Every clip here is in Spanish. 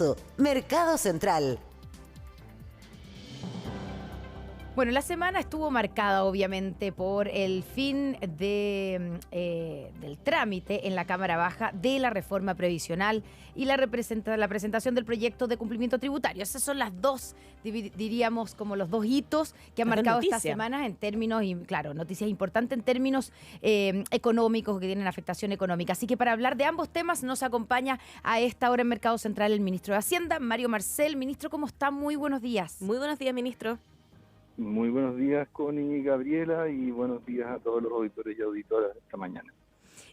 marzo, Mercado Central. Bueno, la semana estuvo marcada obviamente por el fin del trámite en la Cámara Baja de la reforma previsional y la presentación del proyecto de cumplimiento tributario. Esas son las dos, diríamos, como los dos hitos que han marcado esta semana en términos, y claro, noticias importantes en términos económicos, que tienen afectación económica. Así que para hablar de ambos temas nos acompaña a esta hora en Mercado Central el ministro de Hacienda, Mario Marcel. Ministro, ¿cómo está? Muy buenos días. Muy buenos días, ministro. Muy buenos días, Connie y Gabriela, y buenos días a todos los auditores y auditoras esta mañana.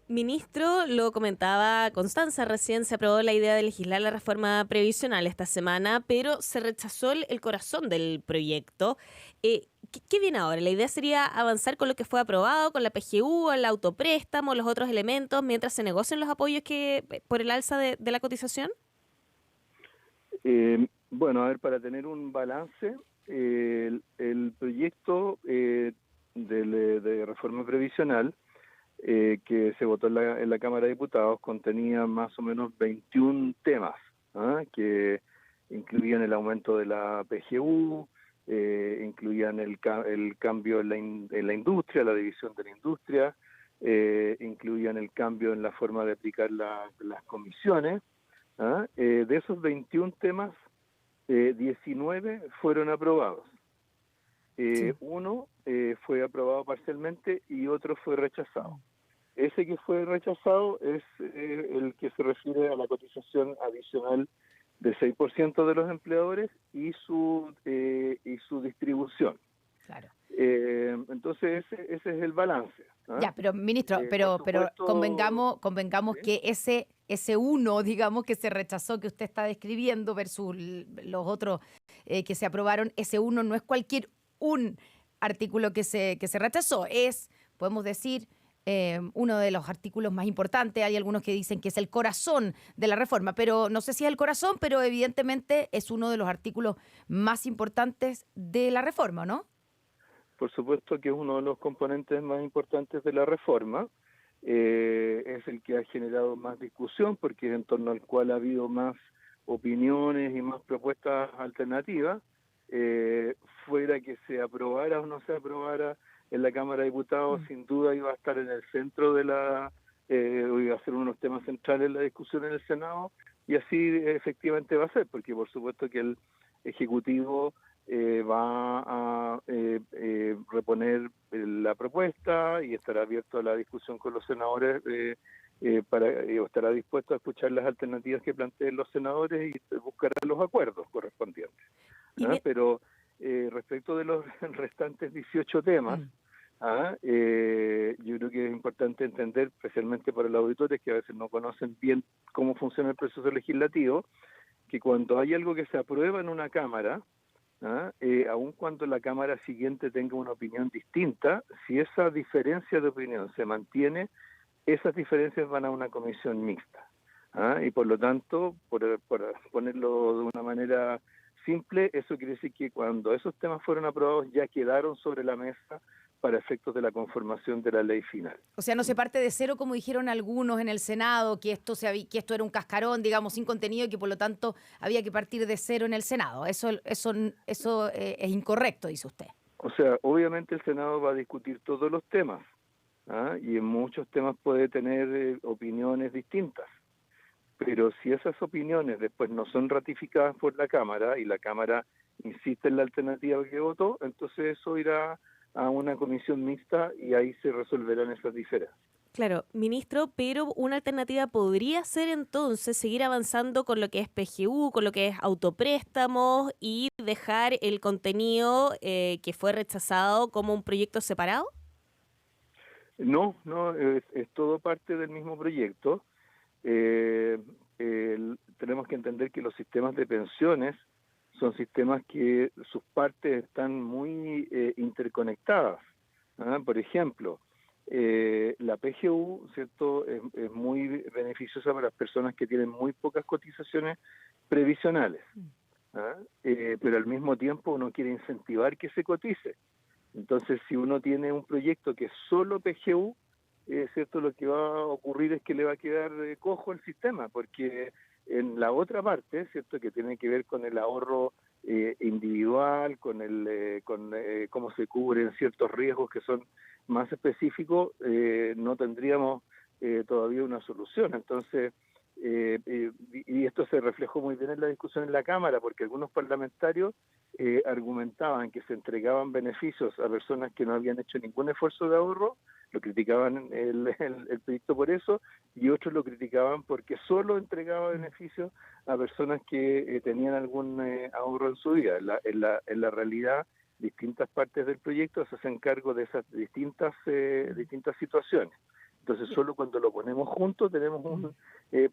Ministro, lo comentaba Constanza, recién se aprobó la idea de legislar la reforma previsional esta semana, pero se rechazó el corazón del proyecto. ¿Qué viene ahora? La idea sería avanzar con lo que fue aprobado, con la PGU, el autopréstamo, los otros elementos, mientras se negocien los apoyos por el alza de la cotización. Bueno, a ver, para tener un balance, el proyecto de reforma previsional que se votó en la Cámara de Diputados contenía más o menos 21 temas, que incluían el aumento de la PGU, incluían el cambio en la industria, la división de la industria, incluían el cambio en la forma de aplicar las comisiones. De esos 21 temas, 19 fueron aprobados. Sí. Uno fue aprobado parcialmente y otro fue rechazado. Ese que fue rechazado es el que se refiere a la cotización adicional de 6% de los empleadores y su distribución. Claro. Entonces ese es el balance. Ya, pero ministro, pero convengamos que ese uno, digamos, que se rechazó, que usted está describiendo, versus los otros que se aprobaron, ese uno no es cualquier un artículo que se rechazó, podemos decir, uno de los artículos más importantes. Hay algunos que dicen que es el corazón de la reforma, pero no sé si es el corazón, pero evidentemente es uno de los artículos más importantes de la reforma, ¿no? Por supuesto que es uno de los componentes más importantes de la reforma, es el que ha generado más discusión porque es en torno al cual ha habido más opiniones y más propuestas alternativas, fuera que se aprobara o no se aprobara en la Cámara de Diputados, sin duda iba a estar en el centro de iba a ser uno de los temas centrales de la discusión en el Senado, y así efectivamente va a ser, porque por supuesto que el Ejecutivo va a reponer la propuesta y estará abierto a la discusión con los senadores, estará dispuesto a escuchar las alternativas que planteen los senadores y buscará los acuerdos correspondientes. Pero respecto de los restantes 18 temas, yo creo que es importante entender, especialmente para los auditores que a veces no conocen bien cómo funciona el proceso legislativo, que cuando hay algo que se aprueba en una Cámara, aun cuando la Cámara siguiente tenga una opinión distinta, si esa diferencia de opinión se mantiene, esas diferencias van a una comisión mixta. Y por lo tanto, por ponerlo de una manera simple, eso quiere decir que cuando esos temas fueron aprobados ya quedaron sobre la mesa para efectos de la conformación de la ley final. O sea, no se parte de cero, como dijeron algunos en el Senado, que esto era un cascarón, digamos, sin contenido, y que por lo tanto había que partir de cero en el Senado. Eso es incorrecto, dice usted. O sea, obviamente el Senado va a discutir todos los temas, y en muchos temas puede tener opiniones distintas. Pero si esas opiniones después no son ratificadas por la Cámara y la Cámara insiste en la alternativa que votó, entonces eso irá a una comisión mixta y ahí se resolverán esas diferencias. Claro, ministro, pero una alternativa podría ser entonces seguir avanzando con lo que es PGU, con lo que es autopréstamos y dejar el contenido que fue rechazado como un proyecto separado. No, es todo parte del mismo proyecto. Tenemos que entender que los sistemas de pensiones son sistemas que sus partes están muy interconectadas. Por ejemplo, la PGU, ¿cierto?, es muy beneficiosa para las personas que tienen muy pocas cotizaciones previsionales, pero al mismo tiempo uno quiere incentivar que se cotice. Entonces, si uno tiene un proyecto que es solo PGU, ¿cierto?, lo que va a ocurrir es que le va a quedar cojo el sistema, porque en la otra parte, ¿cierto?, que tiene que ver con el ahorro individual, con cómo se cubren ciertos riesgos que son más específicos, no tendríamos todavía una solución. Entonces, y esto se reflejó muy bien en la discusión en la Cámara, porque algunos parlamentarios argumentaban que se entregaban beneficios a personas que no habían hecho ningún esfuerzo de ahorro, lo criticaban el proyecto por eso, y otros lo criticaban porque solo entregaba beneficios a personas que tenían algún ahorro en su vida. En la realidad, distintas partes del proyecto se hacen cargo de esas distintas situaciones. Entonces, solo cuando lo ponemos juntos tenemos un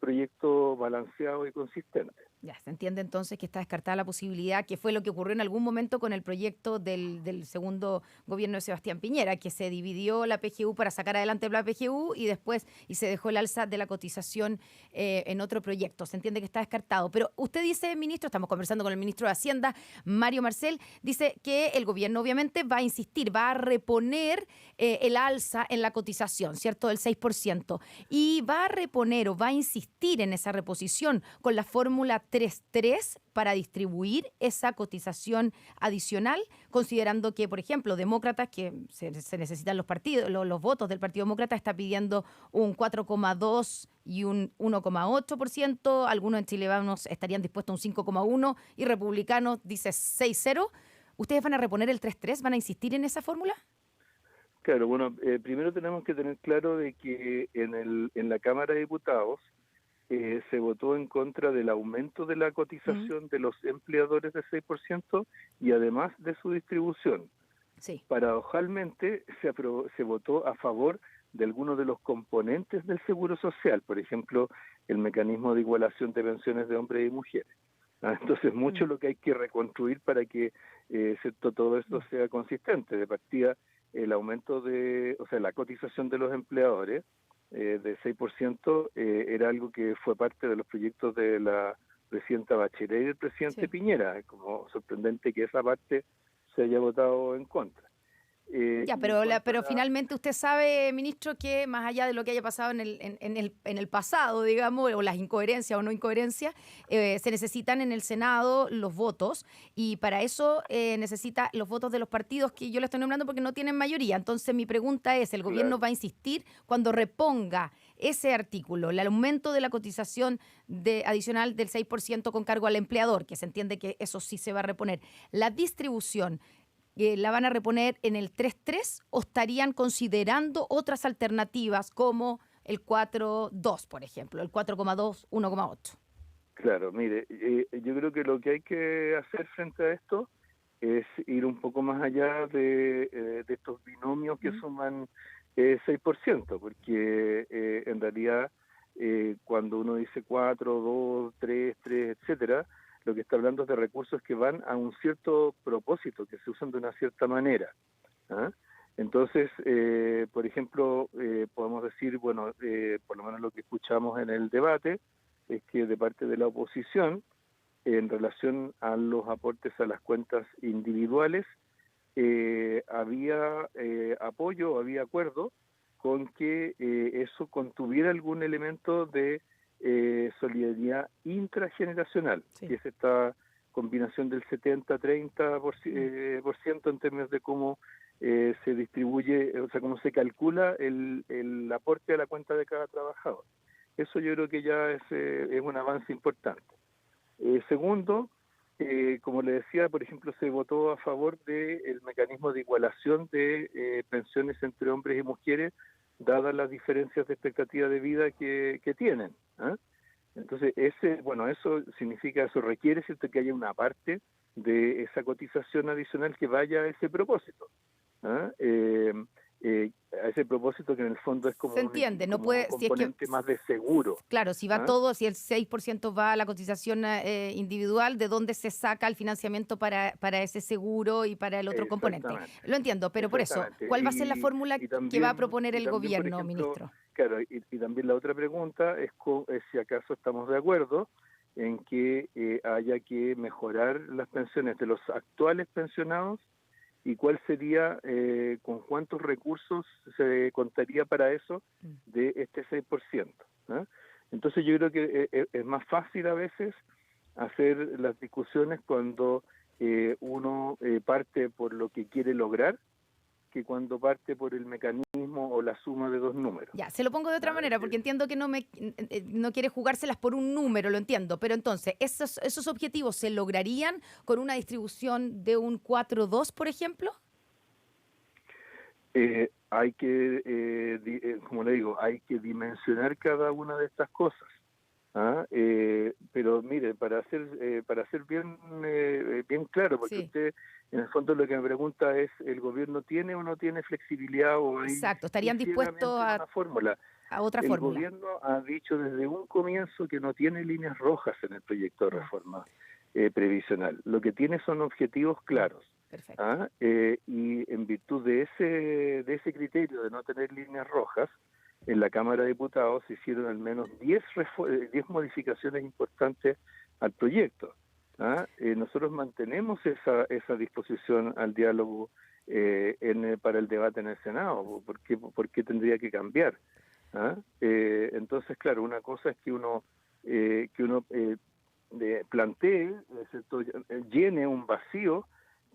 proyecto balanceado y consistente. Ya, se entiende entonces que está descartada la posibilidad, que fue lo que ocurrió en algún momento con el proyecto del segundo gobierno de Sebastián Piñera, que se dividió la PGU para sacar adelante la PGU y se dejó el alza de la cotización en otro proyecto. Se entiende que está descartado. Pero usted dice, ministro, estamos conversando con el ministro de Hacienda, Mario Marcel, dice que el gobierno obviamente va a insistir, va a reponer el alza en la cotización, ¿cierto?, del 6%. Y va a reponer o va a insistir en esa reposición con la fórmula 3.3 para distribuir esa cotización adicional, considerando que, por ejemplo, demócratas, que se necesitan los partidos, los votos del Partido Demócrata, está pidiendo un 4,2 y un 1,8%, algunos en Chile Vamos estarían dispuestos a un 5,1 y republicanos dice 6,0. ¿Ustedes van a reponer el 3.3? ¿Van a insistir en esa fórmula? Claro, bueno, primero tenemos que tener claro de que en la Cámara de Diputados se votó en contra del aumento de la cotización de los empleadores del 6% y además de su distribución. Sí. Paradojalmente se votó a favor de algunos de los componentes del Seguro Social, por ejemplo, el mecanismo de igualación de pensiones de hombres y mujeres. Entonces, mucho lo que hay que reconstruir para que todo esto sea consistente. De partida, el aumento la cotización de los empleadores de 6% era algo que fue parte de los proyectos de la presidenta Bachelet y del presidente Piñera. Es como sorprendente que esa parte se haya votado en contra. Pero finalmente usted sabe, ministro, que más allá de lo que haya pasado en el pasado, digamos, o las incoherencias o no incoherencias, se necesitan en el Senado los votos y para eso necesita los votos de los partidos que yo le estoy nombrando porque no tienen mayoría. Entonces mi pregunta es, ¿el gobierno va a insistir cuando reponga ese artículo, el aumento de la cotización adicional del 6% con cargo al empleador, que se entiende que eso sí se va a reponer, la distribución, ¿la van a reponer en el 3.3 o estarían considerando otras alternativas como el 4.2, por ejemplo, el 4,2, 1,8? Claro, mire, yo creo que lo que hay que hacer frente a esto es ir un poco más allá de estos binomios que suman 6%, porque en realidad cuando uno dice 4, 2, 3, etcétera, lo que está hablando es de recursos que van a un cierto propósito, que se usan de una cierta manera. ¿Ah? Entonces, por ejemplo, podemos decir, por lo menos lo que escuchamos en el debate, es que de parte de la oposición, en relación a los aportes a las cuentas individuales, había apoyo, había acuerdo con que eso contuviera algún elemento de solidaridad intrageneracional, que es esta combinación del 70-30% en términos de cómo se distribuye, o sea, cómo se calcula el aporte a la cuenta de cada trabajador. Eso yo creo que ya es un avance importante. Segundo, como le decía, por ejemplo, se votó a favor del mecanismo de igualación de pensiones entre hombres y mujeres, dadas las diferencias de expectativa de vida que tienen. ¿Ah? Entonces, eso significa, eso requiere, ¿cierto?, que haya una parte de esa cotización adicional que vaya a ese propósito. ¿Ah? A ese propósito que en el fondo es como, se entiende, no puede, un componente más de seguro. Claro, si va todo, si el 6% va a la cotización individual, ¿de dónde se saca el financiamiento para ese seguro y para el otro componente? Lo entiendo, pero por eso, ¿cuál va a ser la fórmula que va a proponer el gobierno, ejemplo, ministro? Claro, y también la otra pregunta es si acaso estamos de acuerdo en que haya que mejorar las pensiones de los actuales pensionados y cuál sería, con cuántos recursos se contaría para eso de este 6%. ¿No? Entonces yo creo que es más fácil a veces hacer las discusiones cuando uno parte por lo que quiere lograr que cuando parte por el mecanismo o la suma de dos números. Ya, se lo pongo de otra manera, porque entiendo que no quiere jugárselas por un número, lo entiendo, pero entonces, ¿esos objetivos se lograrían con una distribución de un 4-2, por ejemplo? Hay que, como le digo, hay que dimensionar cada una de estas cosas. Pero mire, para ser bien claro, porque Sí. usted en el fondo lo que me pregunta es, ¿el gobierno tiene o no tiene flexibilidad o hay Exacto, estarían ciegamente dispuestos una fórmula? a otra El fórmula. gobierno ha dicho desde un comienzo que no tiene líneas rojas en el proyecto de reforma previsional. Lo que tiene son objetivos claros. Perfecto. Y en virtud de ese criterio de no tener líneas rojas, en la Cámara de Diputados se hicieron al menos 10 modificaciones importantes al proyecto. Nosotros mantenemos esa disposición al diálogo para el debate en el Senado. ¿Por qué tendría que cambiar? Entonces, claro, una cosa es que uno plantee, ¿cierto? Llene un vacío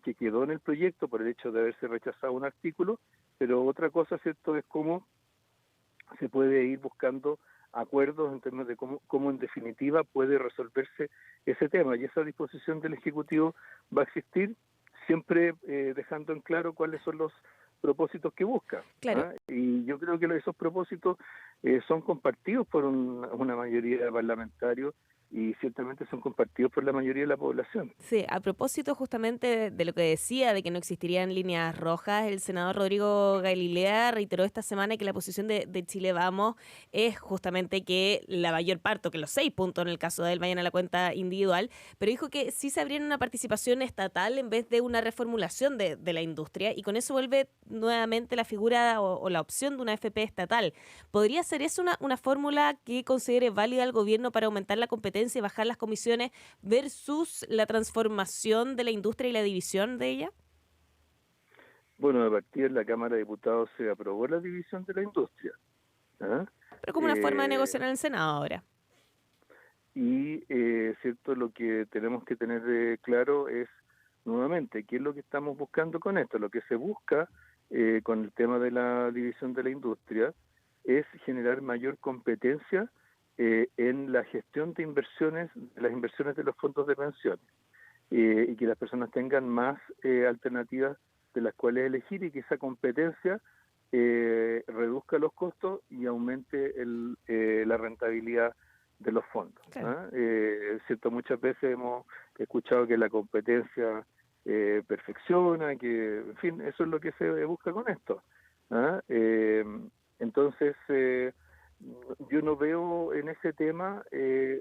que quedó en el proyecto por el hecho de haberse rechazado un artículo, pero otra cosa, ¿cierto?, es cómo se puede ir buscando acuerdos en términos de cómo en definitiva puede resolverse ese tema, y esa disposición del Ejecutivo va a existir siempre dejando en claro cuáles son los propósitos que busca. Claro. Y yo creo que esos propósitos son compartidos por una mayoría de parlamentarios y ciertamente son compartidos por la mayoría de la población. Sí, a propósito justamente de lo que decía, de que no existirían líneas rojas, el senador Rodrigo Galilea reiteró esta semana que la posición de Chile Vamos es justamente que la mayor parte, que los 6 puntos en el caso de él vayan a la cuenta individual, pero dijo que sí se habría una participación estatal en vez de una reformulación de la industria, y con eso vuelve nuevamente la figura o la opción de una AFP estatal. ¿Podría ser eso una fórmula que considere válida el gobierno para aumentar la competencia y bajar las comisiones versus la transformación de la industria y la división de ella? Bueno, a partir de la Cámara de Diputados se aprobó la división de la industria. Pero como una forma de negociar en el Senado ahora. Y, cierto, lo que tenemos que tener claro es, nuevamente, qué es lo que estamos buscando con esto. Lo que se busca con el tema de la división de la industria es generar mayor competencia en la gestión de las inversiones de los fondos de pensiones, y que las personas tengan más alternativas de las cuales elegir, y que esa competencia reduzca los costos y aumente la rentabilidad de los fondos. Claro. Cierto, muchas veces hemos escuchado que la competencia perfecciona, que, en fin, eso es lo que se busca con esto. Entonces, yo no veo en ese tema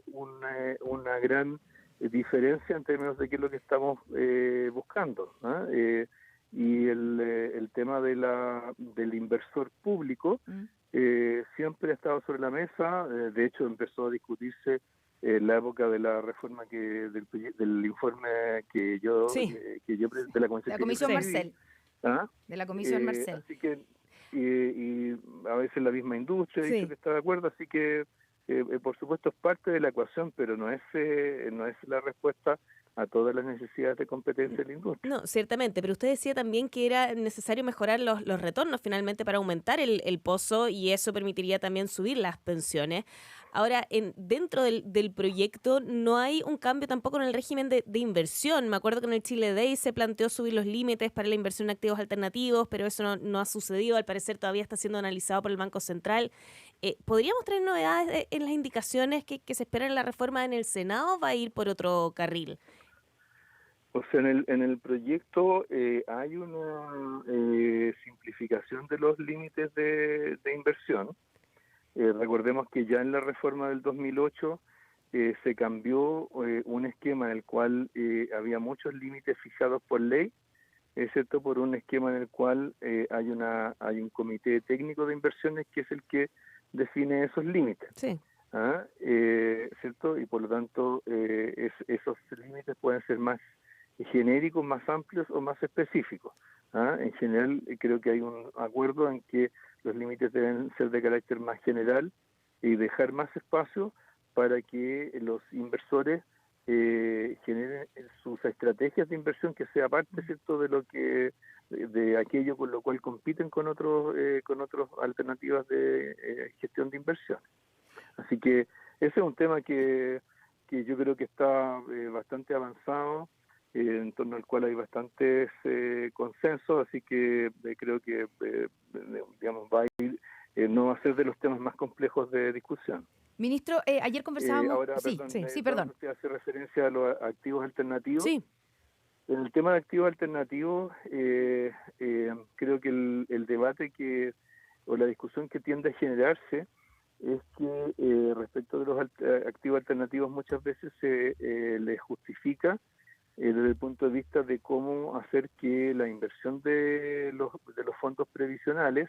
una gran diferencia en términos de qué es lo que estamos buscando. Y el tema del inversor público siempre ha estado sobre la mesa. De hecho, empezó a discutirse en la época de la reforma del informe que yo de la Comisión Marcel. De la Comisión Marcel. Así que y a veces la misma industria ha dicho que está de acuerdo, así que por supuesto es parte de la ecuación, pero no es la respuesta a todas las necesidades de competencia de la industria. No, ciertamente, pero usted decía también que era necesario mejorar los retornos finalmente para aumentar el pozo, y eso permitiría también subir las pensiones. Ahora, dentro del proyecto no hay un cambio tampoco en el régimen de inversión. Me acuerdo que en el Chile Day se planteó subir los límites para la inversión en activos alternativos, pero eso no ha sucedido. Al parecer todavía está siendo analizado por el Banco Central. ¿Podríamos traer novedades en las indicaciones que se esperan en la reforma en el Senado, o va a ir por otro carril? O sea, en el proyecto hay una simplificación de los límites de inversión. Recordemos que ya en la reforma del 2008 se cambió un esquema en el cual había muchos límites fijados por ley, excepto por un esquema en el cual hay un comité técnico de inversiones que es el que define esos límites. Sí. ¿Cierto? Y por lo tanto esos límites pueden ser más genéricos, más amplios o más específicos. En general creo que hay un acuerdo en que los límites deben ser de carácter más general y dejar más espacio para que los inversores generen sus estrategias de inversión, que sea parte, ¿cierto?, de lo que de aquello con lo cual compiten con otras alternativas de gestión de inversión. Así que ese es un tema que yo creo que está bastante avanzado, en torno al cual hay bastantes consensos, así que creo que digamos va a ir, no va a ser de los temas más complejos de discusión. Ministro, ayer conversábamos... Ahora, sí, perdón, perdón. usted hace referencia a los activos alternativos. Sí. En el tema de activos alternativos, creo que el debate o la discusión que tiende a generarse es que respecto de los activos alternativos muchas veces se les justifica desde el punto de vista de cómo hacer que la inversión de los fondos previsionales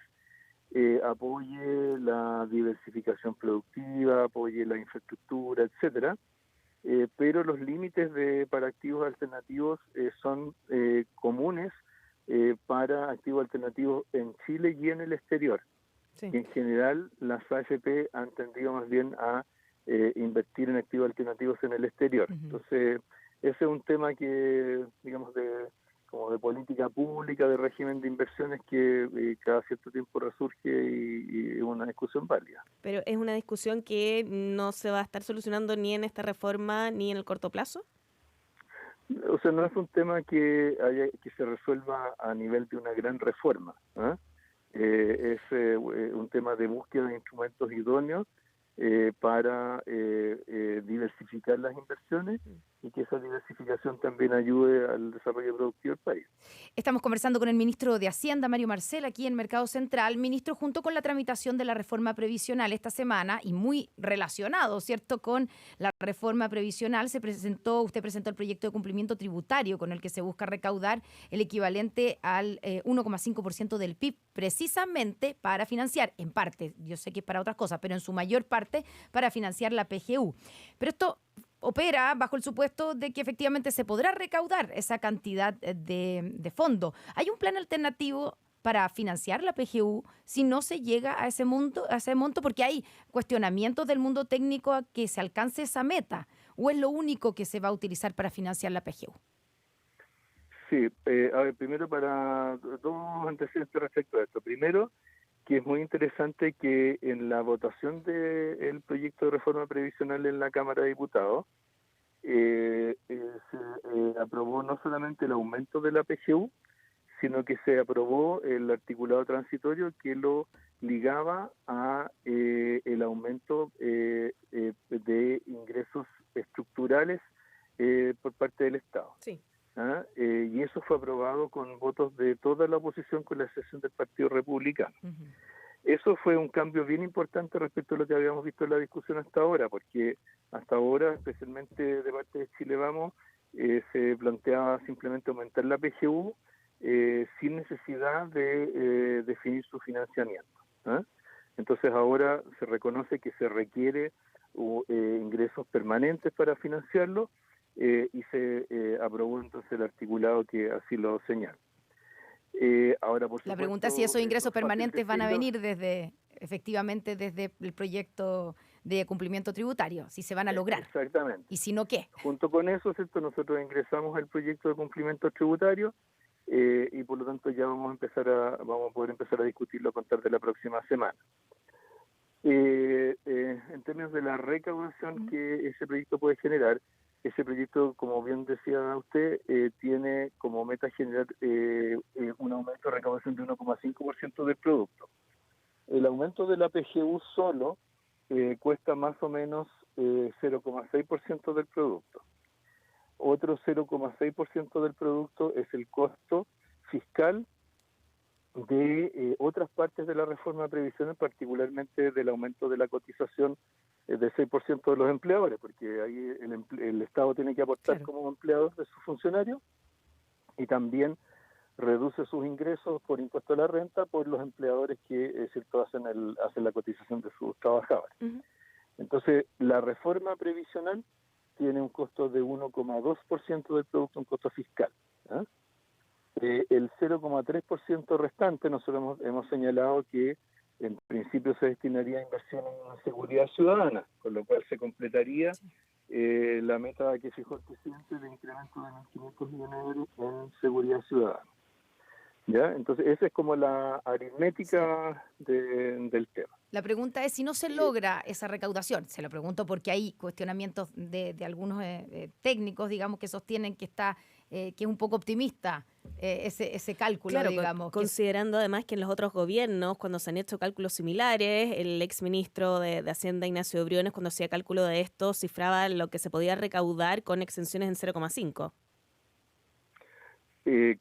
apoye la diversificación productiva, apoye la infraestructura, etcétera. Pero los límites para activos alternativos son comunes para activos alternativos en Chile y en el exterior. Sí. Y en general las AFP han tendido más bien a invertir en activos alternativos en el exterior. Uh-huh. Entonces, ese es un tema que, digamos, como de política pública, de régimen de inversiones que cada cierto tiempo resurge y es una discusión válida. Pero es una discusión que no se va a estar solucionando ni en esta reforma ni en el corto plazo. O sea, no es un tema que se resuelva a nivel de una gran reforma, ¿eh? Es un tema de búsqueda de instrumentos idóneos para diversificar las inversiones y que esa diversificación también ayude al desarrollo productivo del país. Estamos conversando con el ministro de Hacienda, Mario Marcel, aquí en Mercado Central. Ministro, junto con la tramitación de la reforma previsional esta semana, y muy relacionado, ¿cierto?, con la reforma previsional, usted presentó el proyecto de cumplimiento tributario con el que se busca recaudar el equivalente al 1,5% del PIB, precisamente para financiar, en parte, yo sé que es para otras cosas, pero en su mayor parte para financiar la PGU. Pero esto opera bajo el supuesto de que efectivamente se podrá recaudar esa cantidad de fondo. ¿Hay un plan alternativo para financiar la PGU si no se llega a ese monto? Porque hay cuestionamientos del mundo técnico a que se alcance esa meta. ¿O es lo único que se va a utilizar para financiar la PGU? Sí, a ver, primero para dos antecedentes respecto a esto. Primero, que es muy interesante que en la votación del proyecto de reforma previsional en la Cámara de Diputados se aprobó no solamente el aumento de la PGU, sino que se aprobó el articulado transitorio que lo ligaba a el aumento de ingresos estructurales por parte del Estado. Sí. Y eso fue aprobado con votos de toda la oposición, con la excepción del Partido Republicano. Uh-huh. Eso fue un cambio bien importante respecto a lo que habíamos visto en la discusión hasta ahora, porque hasta ahora, especialmente de parte de Chile Vamos, se planteaba simplemente aumentar la PGU sin necesidad de definir su financiamiento. Entonces ahora se reconoce que se requiere ingresos permanentes para financiarlo, y se aprobó entonces el articulado que así lo señala. Ahora, por supuesto, la pregunta es si esos ingresos permanentes van a venir efectivamente desde el proyecto de cumplimiento tributario, si se van a lograr. Exactamente. Y si no, ¿qué? Junto con eso, ¿cierto?, nosotros ingresamos el proyecto de cumplimiento tributario y por lo tanto ya vamos a poder empezar a discutirlo a contar de la próxima semana. En términos de la recaudación que ese proyecto puede generar, ese proyecto, como bien decía usted, tiene como meta generar un aumento de recaudación de 1,5% del producto. El aumento de la PGU solo cuesta más o menos 0,6% del producto. Otro 0,6% del producto es el costo fiscal de otras partes de la reforma previsional, particularmente del aumento de la cotización del 6% de los empleadores, porque ahí el Estado tiene que aportar, claro, como empleador de sus funcionarios, y también reduce sus ingresos por impuesto a la renta por los empleadores que cierto hacen la cotización de sus trabajadores. Uh-huh. Entonces, la reforma previsional tiene un costo de 1,2% del producto, un costo fiscal. El 0,3% restante, nosotros hemos señalado que en principio se destinaría a inversión en seguridad ciudadana, con lo cual se completaría la meta que fijó el presidente de incremento de 1.500 millones de euros en seguridad ciudadana. ¿Ya? Entonces, esa es como la aritmética del tema. La pregunta es si no se logra esa recaudación. Se lo pregunto porque hay cuestionamientos de algunos técnicos, digamos, que sostienen que es un poco optimista ese cálculo, Claro, digamos. considerando además que en los otros gobiernos, cuando se han hecho cálculos similares, el exministro de Hacienda, Ignacio Briones, cuando hacía cálculo de esto, cifraba lo que se podía recaudar con exenciones en 0,5.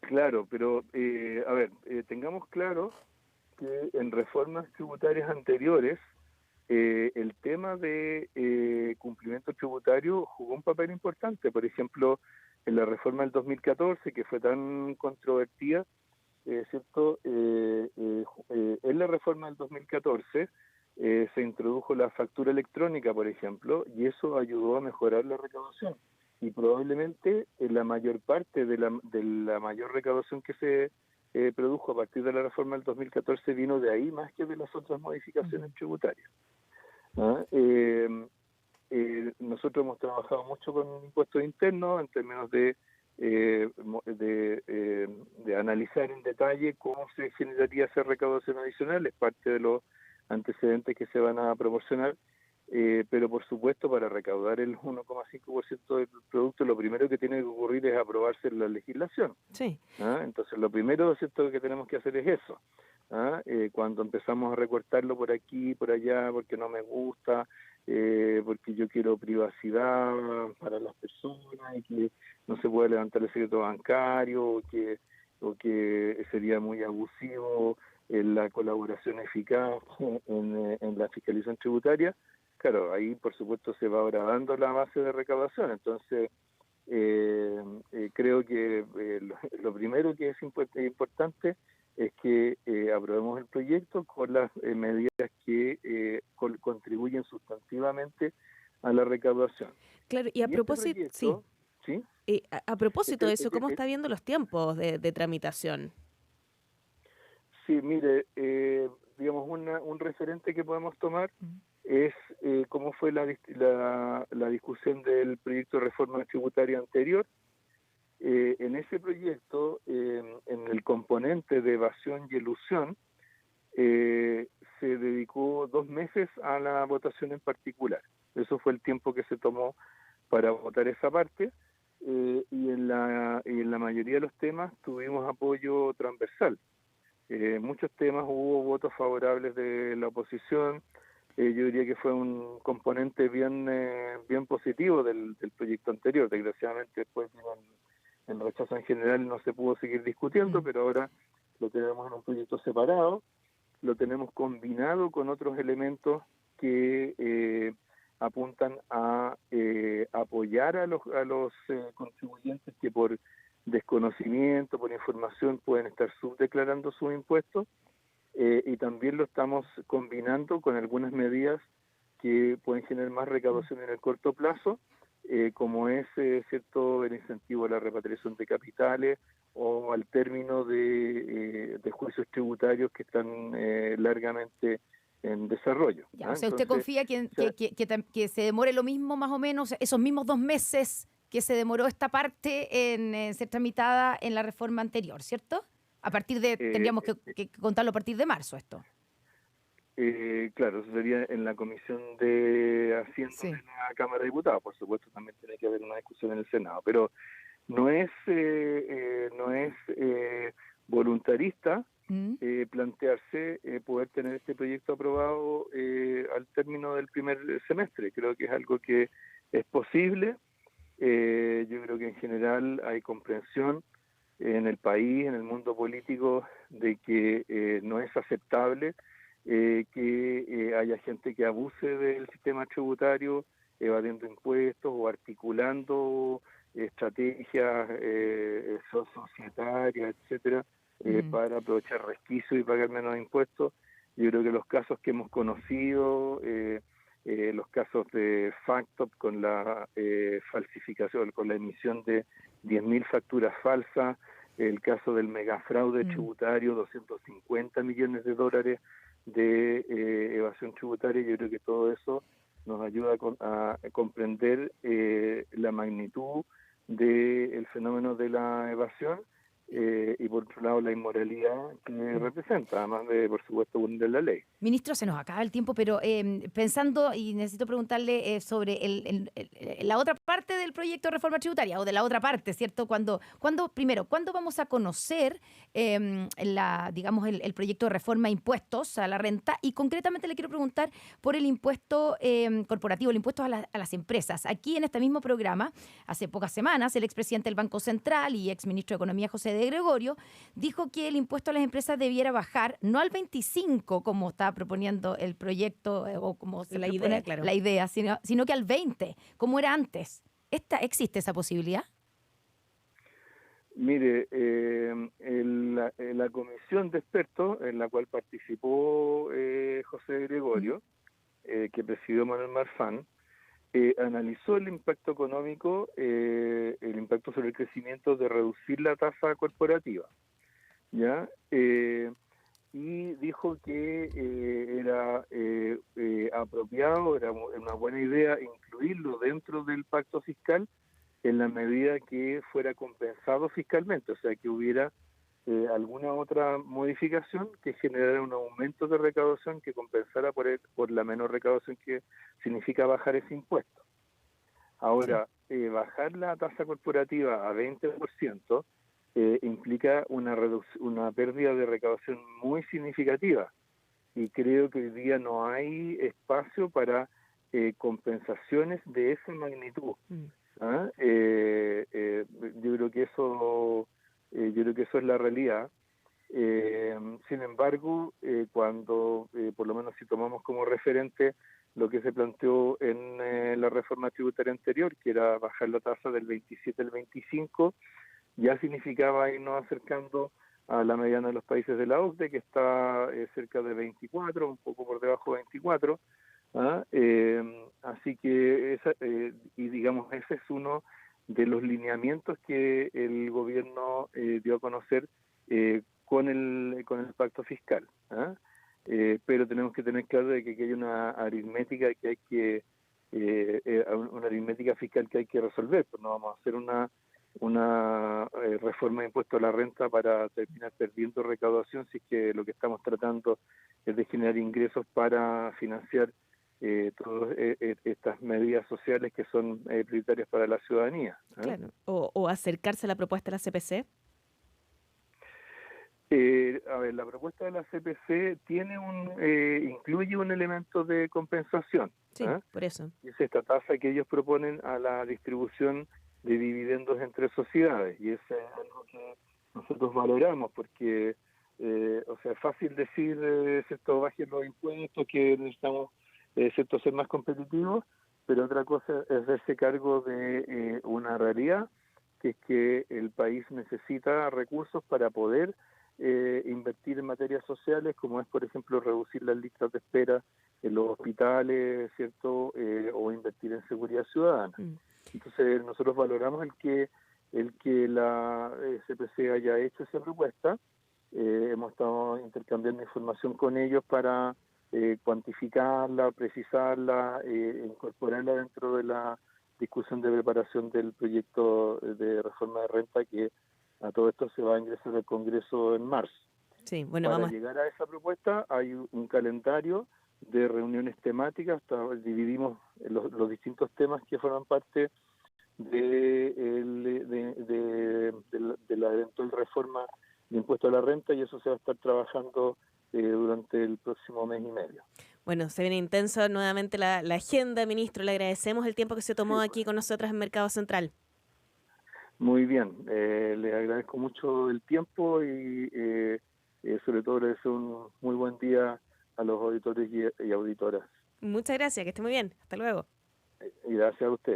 Claro, pero a ver, tengamos claro que en reformas tributarias anteriores el tema de cumplimiento tributario jugó un papel importante. Por ejemplo, en la reforma del 2014, que fue tan controvertida, ¿cierto? En la reforma del 2014 se introdujo la factura electrónica, por ejemplo, y eso ayudó a mejorar la recaudación. Y probablemente la mayor parte de la mayor recaudación que se produjo a partir de la reforma del 2014 vino de ahí más que de las otras modificaciones tributarias. ¿Ah? Nosotros hemos trabajado mucho con impuestos internos en términos de analizar en detalle cómo se generaría esa recaudación adicional, es parte de los antecedentes que se van a proporcionar. Pero por supuesto para recaudar el 1,5% del producto lo primero que tiene que ocurrir es aprobarse la legislación. Sí. ¿Ah? Entonces lo primero, ¿cierto?, que tenemos que hacer es eso. ¿Ah? Cuando empezamos a recortarlo por aquí, por allá, porque no me gusta, porque yo quiero privacidad para las personas y que no se puede levantar el secreto bancario o que sería muy abusivo en la colaboración eficaz en la fiscalización tributaria. Claro, ahí por supuesto se va agravando la base de recaudación. Entonces, creo que lo primero que es importante es que aprobemos el proyecto con las medidas que contribuyen sustantivamente a la recaudación. Claro, y a propósito, proyecto, sí. ¿sí? A propósito de eso, ¿cómo está viendo los tiempos de tramitación? Sí, mire, digamos, un referente que podemos tomar es cómo fue la discusión del proyecto de reforma tributaria anterior. En ese proyecto, en el componente de evasión y elusión, se dedicó 2 meses a la votación en particular. Eso fue el tiempo que se tomó para votar esa parte, y en la mayoría de los temas tuvimos apoyo transversal. Muchos temas hubo votos favorables de la oposición. Yo diría que fue un componente bien positivo del proyecto anterior. Desgraciadamente después el rechazo en general no se pudo seguir discutiendo, pero ahora lo tenemos en un proyecto separado, lo tenemos combinado con otros elementos que apuntan a apoyar a los contribuyentes que por desconocimiento, por información, pueden estar subdeclarando sus impuestos, y también lo estamos combinando con algunas medidas que pueden generar más recaudación en el corto plazo, como es cierto el incentivo a la repatriación de capitales o al término de juicios tributarios que están largamente en desarrollo. Ya, o sea, ¿usted confía que se demore lo mismo más o menos, esos mismos 2 meses que se demoró esta parte en ser tramitada en la reforma anterior, ¿cierto? A partir de, tendríamos que contarlo a partir de marzo esto. Claro, eso sería en la Comisión de Hacienda de la Cámara de Diputados. Por supuesto, también tiene que haber una discusión en el Senado, pero no es voluntarista plantearse poder tener este proyecto aprobado al término del primer semestre. Creo que es algo que es posible. Yo creo que en general hay comprensión en el país, en el mundo político, de que no es aceptable que haya gente que abuse del sistema tributario, evadiendo impuestos o articulando estrategias societarias, etcétera, para aprovechar resquicios y pagar menos impuestos. Yo creo que los casos que hemos conocido, los casos de Factop con la falsificación, con la emisión de 10.000 facturas falsas, el caso del megafraude tributario, 250 millones de dólares de evasión tributaria. Yo creo que todo eso nos ayuda a comprender la magnitud del fenómeno de la evasión y por otro lado la inmoralidad que representa, además de, por supuesto, vulnerar la ley. Ministro, se nos acaba el tiempo, pero pensando, y necesito preguntarle sobre la otra parte del proyecto de reforma tributaria, o de la otra parte, ¿cierto? Primero, ¿cuándo vamos a conocer digamos, el proyecto de reforma de impuestos a la renta? Y concretamente le quiero preguntar por el impuesto corporativo, el impuesto a las empresas. Aquí en este mismo programa, hace pocas semanas, el expresidente del Banco Central y exministro de Economía, José de Gregorio, dijo que el impuesto a las empresas debiera bajar no al 25%, como está proponiendo el proyecto o como se La propone idea, claro. la idea, sino que al 20%, como era antes. ¿Existe esa posibilidad? Mire, en la comisión de expertos en la cual participó José Gregorio, que presidió Manuel Marfán, analizó el impacto económico, el impacto sobre el crecimiento de reducir la tasa corporativa, ¿ya? Y dijo que era apropiado, era una buena idea incluirlo dentro del pacto fiscal en la medida que fuera compensado fiscalmente, o sea, que hubiera alguna otra modificación que generara un aumento de recaudación que compensara por la menor recaudación que significa bajar ese impuesto. Ahora, bajar la tasa corporativa a 20% implica una pérdida de recaudación muy significativa y creo que hoy día no hay espacio para compensaciones de esa magnitud. ¿Ah? Yo creo que eso es la realidad. Sin embargo, cuando por lo menos si tomamos como referente lo que se planteó en la reforma tributaria anterior, que era bajar la tasa del 27 al 25, ya significaba irnos acercando a la mediana de los países de la OCDE, que está cerca de 24, un poco por debajo de 24. ¿Ah? Así que y digamos ese es uno de los lineamientos que el gobierno dio a conocer con el pacto fiscal. ¿Ah? Pero tenemos que tener claro de que hay una aritmética que hay que una aritmética fiscal que hay que resolver, pues no vamos a hacer una reforma de impuesto a la renta para terminar perdiendo recaudación si es que lo que estamos tratando es de generar ingresos para financiar todas estas medidas sociales que son prioritarias para la ciudadanía. Claro. O acercarse a la propuesta de la CPC. A ver, la propuesta de la CPC incluye un elemento de compensación. Sí, por eso. Y es esta tasa que ellos proponen a la distribución de dividendos entre sociedades. Y eso es algo que nosotros valoramos porque, o sea, es fácil decir, ¿cierto?, bajen los impuestos, que necesitamos ¿cierto?, ser más competitivos, pero otra cosa es hacerse cargo de una realidad, que es que el país necesita recursos para poder invertir en materias sociales, como es, por ejemplo, reducir las listas de espera en los hospitales, ¿cierto?, o invertir en seguridad ciudadana. Entonces, nosotros valoramos el que la CPC haya hecho esa propuesta. Hemos estado intercambiando información con ellos para cuantificarla, precisarla, incorporarla dentro de la discusión de preparación del proyecto de reforma de renta que a todo esto se va a ingresar al Congreso en marzo. Sí, bueno, Para llegar a esa propuesta hay un calendario de reuniones temáticas, dividimos los distintos temas que forman parte de la eventual reforma de impuesto a la renta, y eso se va a estar trabajando durante el próximo mes y medio. Bueno, se viene intenso nuevamente la agenda, ministro. Le agradecemos el tiempo que se tomó aquí con nosotras en Mercado Central. Muy bien, les agradezco mucho el tiempo y sobre todo les deseo un muy buen día a los auditores y auditoras. Muchas gracias, que esté muy bien. Hasta luego. Y gracias a ustedes.